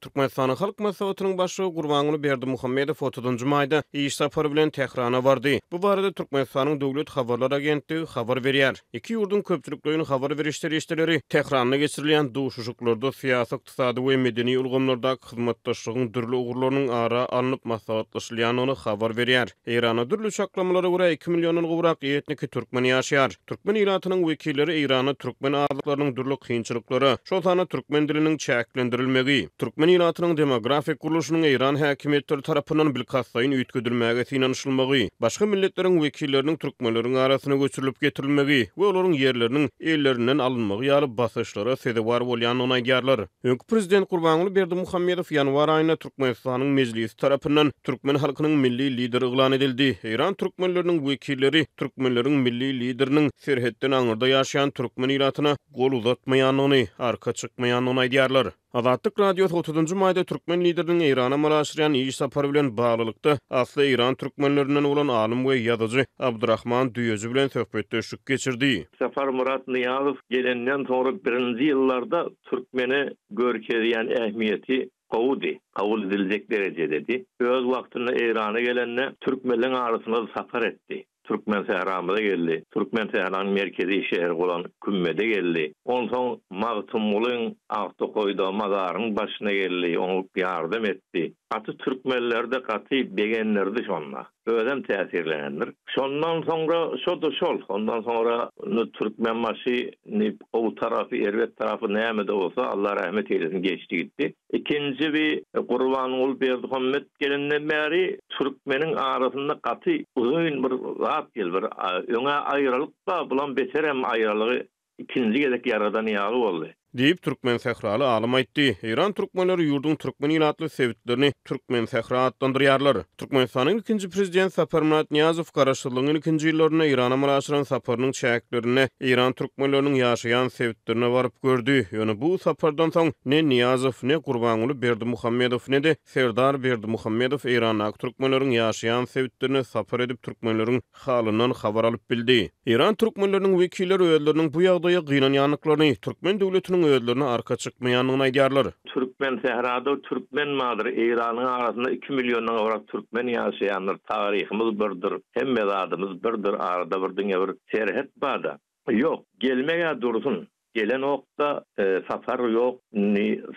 Türkmenistanyň Halk Maslahatynyň başlygy Gurbanuly Berdimuhammedow 30-njy maýda iş sapary bilen Tehrana bardy. Bu barada Türkmenistanyň Döwlet Habarlar Agentligi habar berýär. Iki ýurdun köpçülikleriniň habar berişleri işleri Tehranda geçirilen duşuşuklarda syýasy, ykdysady we medeni ulgamlarda hyzmatdaşlygyň dürli ugurlarynyň ara alınıp maslahatlaşylýanyny habar berýär. Irana dürli çaklamalara görä 2 millionyň gowrak etniki türkmen ýaşaýar. Türkmen ýylatynyň wekilleri Irana türkmen azlyklarynyň dürli kynçylyklary, şol sana türkmen diliniň çäklendirilmegi, türkmen ýylatynyň demografik guruluşynyň Iran häkimetleri tarapyndan bilkasaýyn üýtgedilmäge inanşylmagy, başga milletleriň wekilleriniň türkmenleriň arasyna göçürilip getirilmegi we olaryň ýerleriniň ellerinden alınmagy ýaly basyşlara sebäp bolýanyny aýdýarlar. Öňkü prezident Gurbanuly Berdimuhammedow ýanwar aýynda Türkmenistanyň mejlisi tarapyndan türkmen halkynyň milli lideri eglan edildi. Iran türkmenleriniň wekilleri türkmenleriň milli lideriniň serhetden aňyrda ýaşaýan türkmen ýylatyna gol uzatmaýanyny, arka çykmaýanyny aýdýarlar. Azatlyk radiosu 30-njy maýda türkmen lideriniň Irana maraşyryan iş sapary bilen baglylykda asly Iran türkmenlerinden bolan alim we ýazyjy Abdurrahman Düýezi bilen söhbetdeşik geçirdi. Safar Murat Niyazow gelenden soňra 1-nji ýyllarda türkmeni görkezýän ähmiýeti kabul edilecek derecededi. Öz wagtynda Irana gelende türkmenliň arasyna safar etdi. Türkmen Sehramy'da geldi. Türkmen Sehranyň merkezi şäher bolan Kümmede geldi. Ondan Magtumulyň Agtokoýda mazarynyň başyna geldi. Onu ýardam etdi. Atı Türkmenlerde gaty begenlerdi şonla. Ödem täsirlenendir. Şondan soňra ondan soňra Türkmen maşy o tarafy Erwet tarafy näme de bolsa Allah rahmet eylesin geçdi gitti. İkinci bir Gurbanuly Berdimuhammedow gelenden bäri Türkmeniň arasynda gaty uzun bir zat geldi. Öňe aýralyk da bulan beterem aýralygy ikinji gezek yaradan ýaly boldy. Diýip türkmen sehraly alim aýtdy. Iran türkmenleri ýurdun türkmen ýylatly sebitlerini türkmen sehra adlandyrýarlar. Türkmenistanyň ikinji prezident Sapar Murat Niyazow garaşlygynyň ikinji ýyllaryna Irana maraşyran saparynyň çäklerini Iran türkmenleriniň ýaşaýan sebitlerine baryp gördü. Ýöne bu sapardan soň ne Niyazow ne Gurbanuly Berdimuhammedow ne de Serdar Berdimuhammedow Iranaky türkmenleriň ýaşaýan sebitlerini sapar edip türkmenleriň halyndan habar alyp bildi. Iran türkmenleriniň wekilleri öýleriniň bu ýagdaýa gynanýanlyklaryny türkmen döwletiniň öýlerine arka çykmaýanyny aýdýarlar. Türkmen Sehrada türkmen madyr Iranyň arasynda 2 millionyň gowrak türkmen ýaşaýanlar taryhymyz birdir. Hemme zadymyz birdir. Arada bir diňe bir serhet barda. Ýok, gelmege dursun. Gelen okda safar ýok,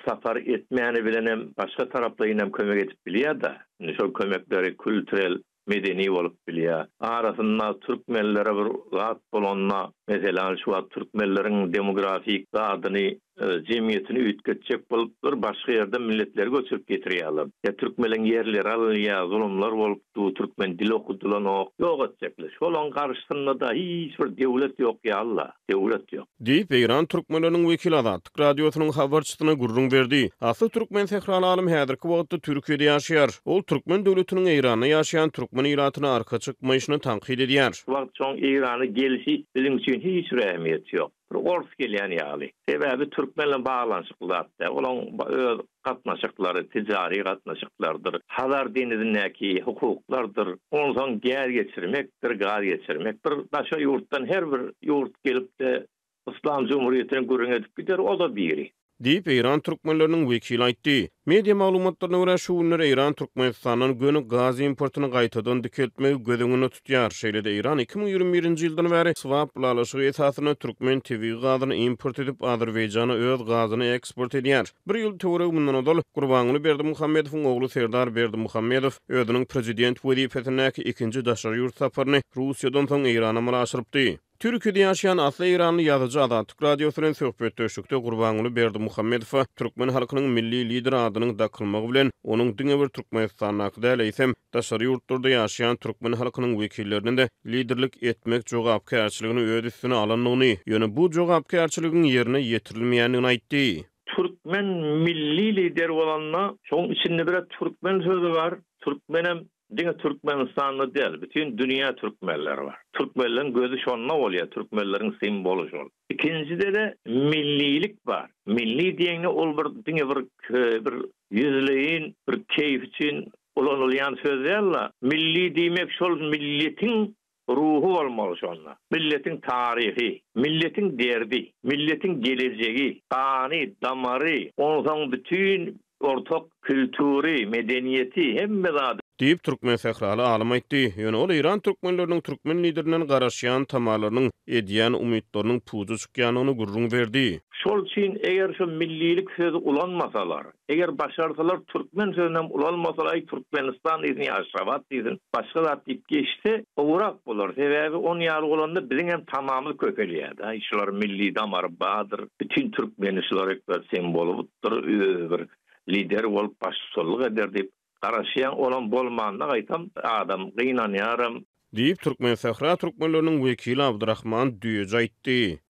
safar etmeyeni bilenem başga taraplarynam kömek edip bilýär da. Şol kömekleri kültürel medeni bolup bilýär. Arasynda türkmenlere bir zat bolanna, meselem şu wagt türkmenleriň demografik zadyny jemgyýetini üýtgetjek bolupdyr, başga ýerden milletleri göçürüp getirýärler. Ya türkmeniň ýerleri alınýar, zulumlar bolupdy, türkmen dili okudulan ýok etjekler. Şolaň garşysynda da hiç bir döwlet ýok ýa Allah, döwlet ýok. Diýip Iran türkmenleriniň wekili Azatlyk radiosynyň habarçysyna gurrun berdi. Asly türkmen sehraly alim häzirki wagtda Türkiýede ýaşaýar. Ol türkmen döwletiniň Irana ýaşaýan türkmen ýylatyna arka çykmaýyşyny tankyd edýär. Wagt soň Irana gelişi bilim üçin hiç ähmiýeti ýok. Ors gelýän ýaly. Sebäbi türkmenle baglanşyklar, olaň öz gatnaşyklary, ticari gatnaşyklardyr. Hazar denizindäki hukuklardyr. Ondan gär geçirmekdir, gar geçirmekdir. Daşa ýurtdan her bir ýurt gelip de İslam Cumhuriyetine gurrun edip gider, o da biri. Diýip Iran türkmenleriniň wekili aýtdy. Media maglumatlaryna görä şu günleri Iran Türkmenistanyň göni gaz importyny gaýtadan dikeltmegi gözüňde tutýar. Şeýle-de Iran 2021-nji ýyldan bäri swap ulaşygy esasyna türkmen TV gazyny import edip Azerbaýjana öz gazyny eksport edýär. Bir ýyl töwereg mundan odal Gurbanuly Berdimuhammedowyň ogly Serdar Berdimuhammedow özüniň prezident wezifetindäki ikinji daşary ýurt saparyny Russiýadan soň Irana maraşyrypdy. Türkiýede ýaşaýan asly Iranly ýazyjy Azatlyk radiosu bilen söhbetdeşikde Gurbanuly Berdimuhammedow türkmen halkynyň milli lideri adynyň dakylmagy bilen onuň diňe bir Türkmenistanyňky däl eýsem daşary ýurtlarda ýaşaýan türkmen halkynyň wekillerine de liderlik etmek jogapkärçiligini öz üstüne alanlygyny, ýöne bu jogapkärçiligiň ýerine ýetirilmeýänini aýtdy. Türkmen milli lider bolanna şoň içinde bir türkmen sözü var. Türkmenem diňe Türkmenistanly däl, bütün dünýä türkmenleri var. Türkmenlerin gözü şonda bolýar, türkmenleriň semboly şol. İkincide de millilik var. Milli diýeni ol bir diňe bir ýüzleýin, bir keyif üçin ulanylýan söz däl. Milli diýmek şol milletiň ruhu bolmaly şonda. Milletiň tarihi, milletiň derdi, milletiň gelejegi, gany, damary, ondan bütün ortak kültüri, medeniyeti hemme zat Diýip türkmen sähraly alym aýtdy. Ýöne ol İran türkmenleriniň türkmen liderlerinden garaşýan tamalarynyň edýän umytlarynyň puzu çykýanyny gurrun berdi. şol üçin eger şu millilik sözü ulanmasalar, eger başarsalar türkmen sözünden ulanmasalar Türkmenistan diýen Aşrabat diýen başga zat diýip geçse owrak bolar. Sebäbi 10 ýyl bolanda biziň hem tamamy kökelýär. Şular milli damar badyr. Bütün türkmenişler ekber semboludyr. Bir lider bolup başçylyk eder diýip garaşýan olan bolmanyna gaýtam adam gynanýarym. Diýip türkmen sähra türkmenleriniň wekili Abdurrahman Düýeci aýtdy.